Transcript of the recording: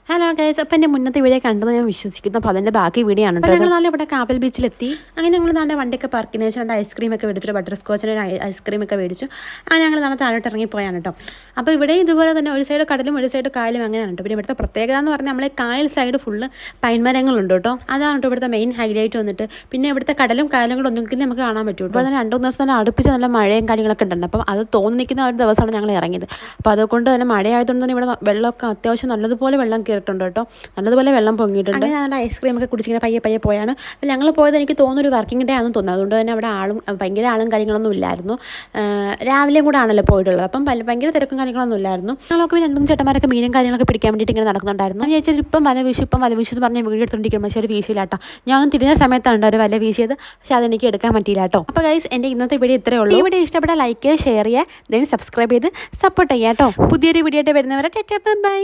Hello guys, അപ്പോൾ എൻ്റെ മുന്നത്തെ വീഡിയോ കണ്ടെന്ന് ഞാൻ വിശ്വസിക്കുന്നു. അപ്പോൾ അതിൻ്റെ ബാക്കി വീഡിയോ ആണ്. അപ്പോൾ ഞങ്ങൾ നാളെ ഇവിടെ കാപ്പൽ ബീച്ചിലെത്തി. അങ്ങനെ ഞങ്ങൾ നാളെ വണ്ടിയൊക്കെ പാർക്കിന് വെച്ച് രണ്ട് ഐസ്ക്രീമൊക്കെ മേടിച്ചിട്ട് ബട്ടർ സ്കോച്ചിൻ്റെ ഐസ്ക്രീമൊക്കെ മേടിച്ചു. അങ്ങനെ ഞങ്ങൾ നാളെ താഴോട്ട് ഇറങ്ങിപ്പോയാണ് കേട്ടോ. അപ്പോൾ ഇവിടെ ഇതുപോലെ തന്നെ ഒരു സൈഡ് കടലും ഒരു സൈഡ് കായലും അങ്ങനെയാണ് കേട്ടോ. പിന്നെ ഇവിടുത്തെ പ്രത്യേകത എന്ന് പറഞ്ഞാൽ നമ്മളെ കായൽ സൈഡ് ഫുള്ള് പൈൻമരങ്ങളുണ്ട് കേട്ടോ. അതാണ് കേട്ടോ ഇവിടുത്തെ മെയിൻ ഹൈലൈറ്റ് വന്നിട്ട്. പിന്നെ ഇവിടുത്തെ കടലും കായലും കൂടെ ഒന്നും നമുക്ക് കാണാൻ പറ്റും. ഇപ്പോൾ തന്നെ 2-3 ദിവസം തന്നെ അടുപ്പിച്ച് നല്ല മഴയും കാര്യങ്ങളൊക്കെ ഉണ്ട്. അപ്പം അത് തോന്നി നിൽക്കുന്ന ഒരു ദിവസമാണ് ഞങ്ങൾ ഇറങ്ങിയത്. അപ്പോൾ അതുകൊണ്ട് തന്നെ മഴയായതുകൊണ്ട് തന്നെ ഇവിടെ വെള്ളമൊക്കെ അത്യാവശ്യം നല്ലതുപോലെ വെള്ളം കയറിയിട്ടുണ്ട് കേട്ടോ. നല്ലതുപോലെ വെള്ളം പൊങ്ങിയിട്ടുണ്ട്. അങ്ങനെ ഞാൻ ഐസ്ക്രീം ഒക്കെ കുടിച്ചിങ്ങനെ പയ്യെ പോയാണ്. അപ്പോൾ ഞങ്ങൾ പോയത് എനിക്ക് തോന്നുന്നു ഒരു വർക്കിംഗ് ഡേ ആണെന്ന് തോന്നുന്നു. അതുകൊണ്ട് തന്നെ അവിടെ ഭയങ്കര ആളും കാര്യങ്ങളൊന്നും ഇല്ലായിരുന്നു. രാവിലെയും കൂടെ ആണല്ലോ പോയിട്ടുള്ളത്. അപ്പം ഭയങ്കര തിരക്കും കാര്യങ്ങളൊന്നും ഇല്ലായിരുന്നു. ഞങ്ങളൊക്കെ 2-3 ചേട്ടന്മാരൊക്കെ മീനും കാര്യങ്ങളൊക്കെ പിടിക്കാൻ വേണ്ടിയിട്ട് ഇങ്ങനെ നടക്കുന്നുണ്ടായിരുന്നു. ഞാൻ ചോദിച്ചാൽ ഇപ്പം വല വീശു എന്ന് പറഞ്ഞ് വീഡിയോ എടുത്തുകൊണ്ടിരിക്കണം. പക്ഷേ ഒരു വീശില്ലാട്ടോ. ഞാൻ തിരിഞ്ഞ സമയത്താണ് ഒരു വല വീശിയത്. പക്ഷേ അതെനിക്ക് എടുക്കാൻ പറ്റിയില്ല കേട്ടോ. അപ്പോൾ ഗൈസ്, എൻ്റെ ഇന്നത്തെ വീഡിയോ ഇത്രയേ ഉള്ളൂ. ഈ വീഡിയോ ഇഷ്ടപ്പെട്ടാൽ ലൈക്ക്, ഷെയർ ചെയ്യുക, ദെൻ സബ്സ്ക്രൈബ് ചെയ്ത് സപ്പോർട്ട് ചെയ്യാം കേട്ടോ. പുതിയൊരു വീഡിയോ ആയിട്ട് വരുന്നവരെ ടാറ്റാ ബൈ.